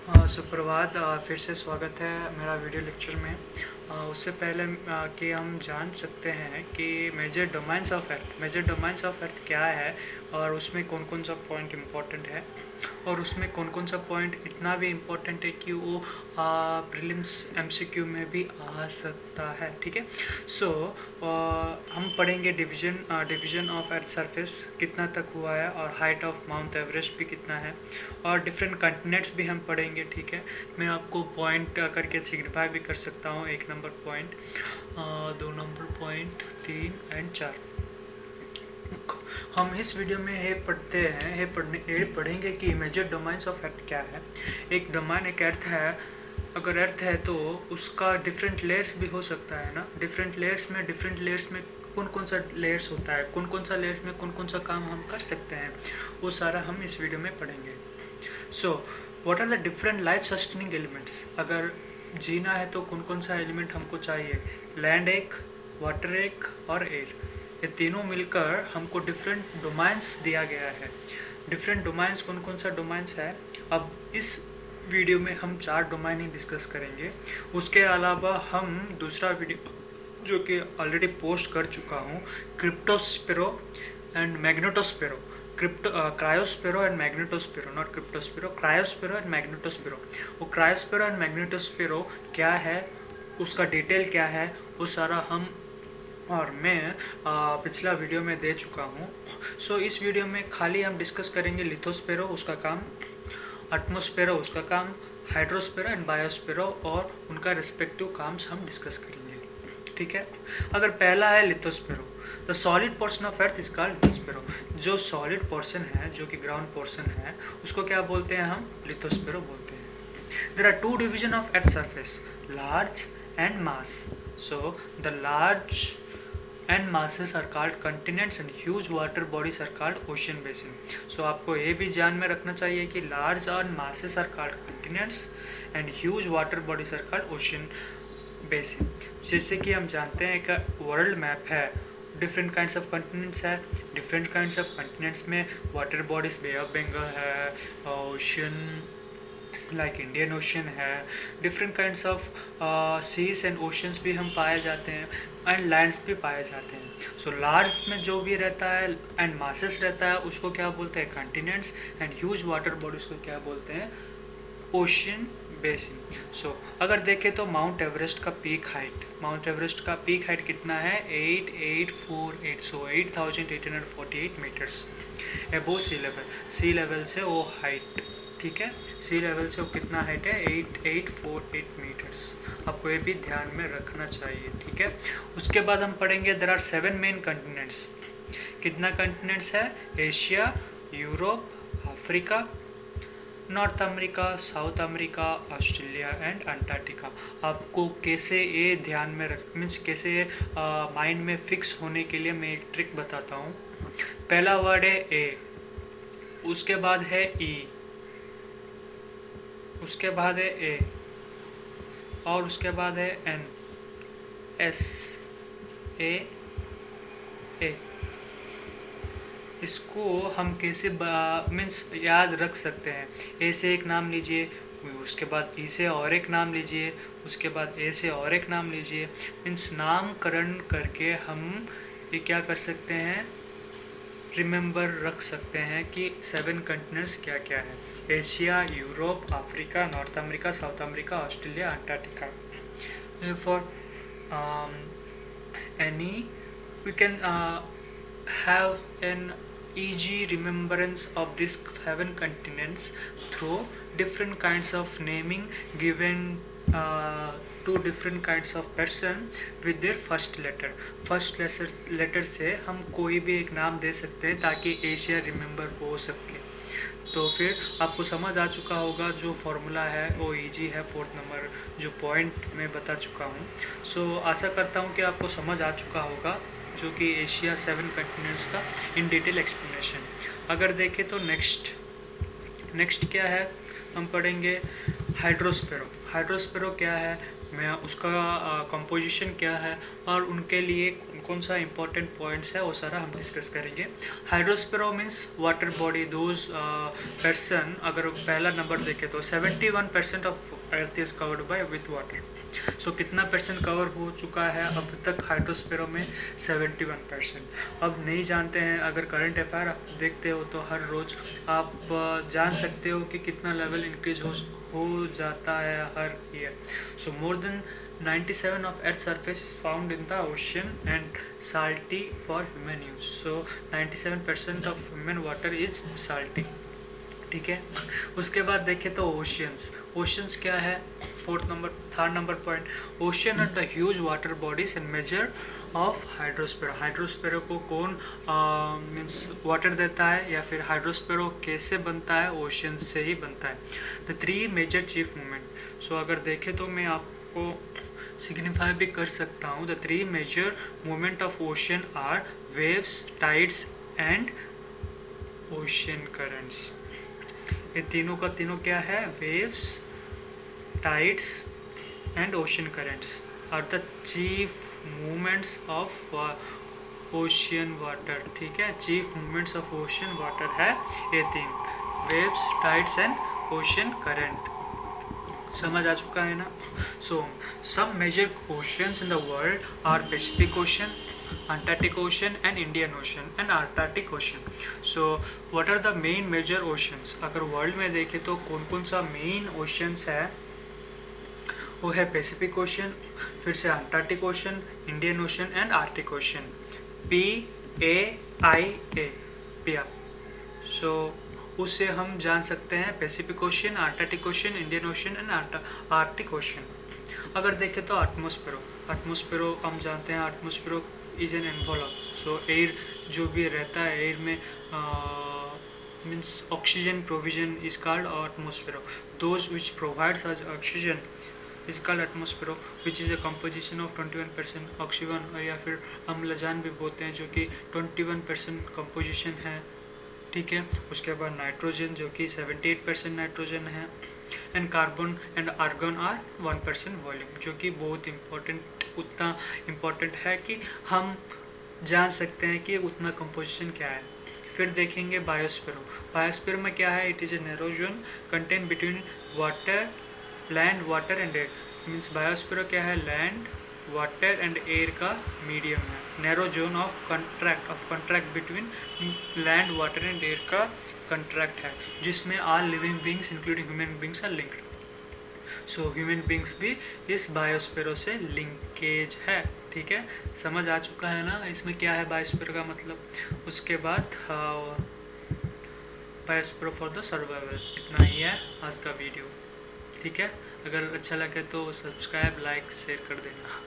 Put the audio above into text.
सुप्रभात। फिर से स्वागत है मेरा वीडियो लेक्चर में। उससे पहले कि हम जान सकते हैं कि मेजर डोमाइंस ऑफ अर्थ क्या है और उसमें कौन कौन सा पॉइंट इम्पोर्टेंट है और उसमें कौन कौन सा पॉइंट इतना भी इम्पोर्टेंट है कि वो प्रीलिम्स एमसीक्यू में भी आ सकता है। ठीक है। सो हम पढ़ेंगे डिवीजन ऑफ अर्थ सरफेस कितना तक हुआ है और हाइट ऑफ माउंट एवरेस्ट भी कितना है और डिफरेंट कंटिनेंट्स भी हम पढ़ेंगे। ठीक है। मैं आपको पॉइंट करके सिग्निफाई भी कर सकता हूँ। 1 number point, 2 number point, 3 and 4। हम इस वीडियो में पढ़ेंगे कि मेजर डोमाइंस ऑफ अर्थ क्या है। एक डोमाइन एक अर्थ है। अगर अर्थ है तो उसका डिफरेंट लेयर्स भी हो सकता है ना। डिफरेंट लेयर्स में कौन कौन सा लेयर्स होता है, कौन कौन सा लेयर्स में कौन कौन सा काम हम कर सकते हैं, वो सारा हम इस वीडियो में पढ़ेंगे। So what are the different life sustaining elements. अगर जीना है तो कौन कौन सा एलिमेंट हमको चाहिए। लैंड एक, वाटर एक और एयर, ये तीनों मिलकर हमको डिफरेंट डोमाइंस दिया गया है। डिफरेंट डोमाइंस कौन कौन सा डोमाइंस है। अब इस वीडियो में हम 4 डोमाइन ही डिस्कस करेंगे। उसके अलावा हम दूसरा वीडियो जो कि ऑलरेडी पोस्ट कर चुका हूँ, क्रिप्टोस्पेरो एंड मैग्नेटोस्पेरो, क्रायोस्पेरो एंड मैग्नेटोस्पेरो, नॉट क्रिप्टोस्पेरो, क्रायोस्पेरो एंड मैग्नेटोस्पेरो। वो क्रायोस्पेरो एंड मैग्नेटोस्पेरो क्या है, उसका डिटेल क्या है, वो सारा हम और मैं पिछला वीडियो में दे चुका हूँ। सो इस वीडियो में खाली हम डिस्कस करेंगे लिथोस्पेरो, उसका काम, एटमोस्फेरो, उसका काम, हाइड्रोस्पेरो एंड बायोस्पेरो और उनका रिस्पेक्टिव काम्स हम डिस्कस करेंगे। ठीक है। अगर पहला है lithosphere, the solid portion of earth is called lithosphere. जो सॉलिड पोर्शन है, जो कि ग्राउंड पोर्शन है, उसको क्या बोलते हैं हम, लिथोस्पेरो बोलते हैं। There are 2 division of earth surface, large and mass. So the large and masses are called continents and huge water bodies are called ocean basin. So आपको ये भी ध्यान में रखना चाहिए कि large और masses are called continents and huge water bodies are called ocean basin. जैसे कि हम जानते हैं कि वर्ल्ड मैप है, डिफरेंट काइंड्स ऑफ कंटिनेंट्स है। डिफरेंट काइंड्स ऑफ कंटिनेंट्स में water bodies bay of Bengal है, ओशन लाइक इंडियन ओशन है, different kinds of seas and oceans भी हम पाए जाते हैं एंड लैंड्स भी पाए जाते हैं। सो लार्ज में जो भी रहता है एंड मासेस रहता है उसको क्या बोलते हैं, continents, and huge water bodies को क्या बोलते हैं, ओशन बेसिन। सो अगर देखें तो माउंट एवरेस्ट का पीक हाइट कितना है, 8848, सो 8848 मीटर्स एबोव सी लेवल से वो हाइट। ठीक है। सी लेवल से वो कितना हाइट है, 8848 मीटर्स। आपको ये भी ध्यान में रखना चाहिए। ठीक है। उसके बाद हम पढ़ेंगे देयर आर 7 मेन कंटिनेंट्स। कितना कंटिनेंट्स है, Asia, Europe, Africa, north America, south America, Australia and Antarctica. आपको कैसे ये ध्यान में मीन्स कैसे माइंड में फिक्स होने के लिए मैं एक ट्रिक बताता हूँ। पहला वर्ड है ए, उसके बाद है ई, उसके बाद है ए और उसके बाद है एन, एस, ए, ए। इसको हम कैसे मीन्स याद रख सकते हैं। ए से एक नाम लीजिए, उसके बाद ई से और एक नाम लीजिए, उसके बाद ए से और एक नाम लीजिए। मीन्स नामकरण करके हम ये क्या कर सकते हैं, रिमेंबर रख सकते हैं कि 7 कंटिनेंट्स क्या क्या है, Asia, Europe, Africa, north America, south America, Australia, Antarctica. For any we can have an easy remembrance of these 7 continents through different kinds of naming given to different kinds of person with their first letter से हम कोई भी एक नाम दे सकते हैं ताकि Asia remember हो सके। तो फिर आपको समझ आ चुका होगा, जो फॉर्मूला है वो इजी है, 4th नंबर जो पॉइंट मैं बता चुका हूँ। सो आशा करता हूँ कि आपको समझ आ चुका होगा, जो कि एशिया 7 कंटिनेंट्स का इन डिटेल एक्सप्लेनेशन। अगर देखें तो नेक्स्ट क्या है, हम पढ़ेंगे हाइड्रोस्पेरो क्या है, मैं उसका कंपोजिशन क्या है और उनके लिए कौन सा इंपॉर्टेंट पॉइंट्स है वो सारा हम डिस्कस करेंगे। Hydrosphere means water body, those person, अगर पहला नंबर देखें तो 71% of earth is covered by with water. So कितना परसेंट कवर हो चुका है अब तक हाइड्रोस्फीयर में? 71%। अब नहीं जानते हैं, अगर करंट अफेयर आप देखते हो तो हर रोज़ आप जान सकते हो कि कितना लेवल इंक्रीज हो जाता है हर year. So more than 97 of Earth's surface is found in the ocean and salty for human use. So 97% of human water is salty. ठीक है। उसके बाद देखें तो ओशियंस। ओशियंस क्या है? Third number point, ocean are the huge water bodies and major of hydrosphere. Hydrosphere को कौन मीन्स वाटर देता है, या फिर हाइड्रोस्फीयर कैसे बनता है? ओशियन से ही बनता है। The 3 major chief movement. So अगर देखें तो मैं आपको सिग्निफाई भी कर सकता हूँ। The 3 major movement of ocean are waves, tides and ocean currents. ये तीनों का तीनों क्या है? Waves, tides and ocean currents are the chief movements of ocean water. ठीक है, chief movements of ocean water है ये 3, waves, tides and ocean current. समझ आ चुका है ना? So some major oceans in the world are Pacific Ocean, Antarctic Ocean and Indian Ocean and Arctic Ocean. So what are the main major oceans? अगर world में देखें तो कौन कौन सा मेन ओशंस है? वो है पैसिफिक ओशन, फिर से Antarctic Ocean, Indian Ocean and Arctic Ocean. PAIA, पिया। सो उससे हम जान सकते हैं Pacific Ocean, Antarctic Ocean, Indian Ocean and Arctic Ocean. अगर देखें तो एटमॉस्फेरो हम जानते हैं, atmosphere is an envelope. So air जो भी रहता है, एयर में means oxygen provision is called atmosphere. Those which provides us oxygen is called atmosphere, which is a composition of 21% oxygen, या फिर अम्लजान भी बोलते हैं, जो कि 21% कंपोजिशन है। ठीक है। उसके बाद नाइट्रोजन जो कि 78% नाइट्रोजन है, and carbon and argon are 1% volume, जो कि बहुत उतना इम्पोर्टेंट है कि हम जान सकते हैं कि उतना कंपोजिशन क्या है। फिर देखेंगे बायोस्फीयर में क्या है? It is a narrow zone contain between water, land, water and air. Means biosphere क्या है? लैंड, वाटर एंड एयर का मीडियम है। Narrow zone of contract between land, water and air का कंट्रैक्ट है, जिसमें all living beings including human beings are linked. So human beings भी इस biosphere से लिंकेज है। ठीक है, समझ आ चुका है ना इसमें क्या है बायोस्फीयर का मतलब। उसके बाद बायोस्फीयर फॉर द सर्वाइवल। इतना ही है आज का वीडियो। ठीक है, अगर अच्छा लगे तो सब्सक्राइब, लाइक, शेयर कर देना।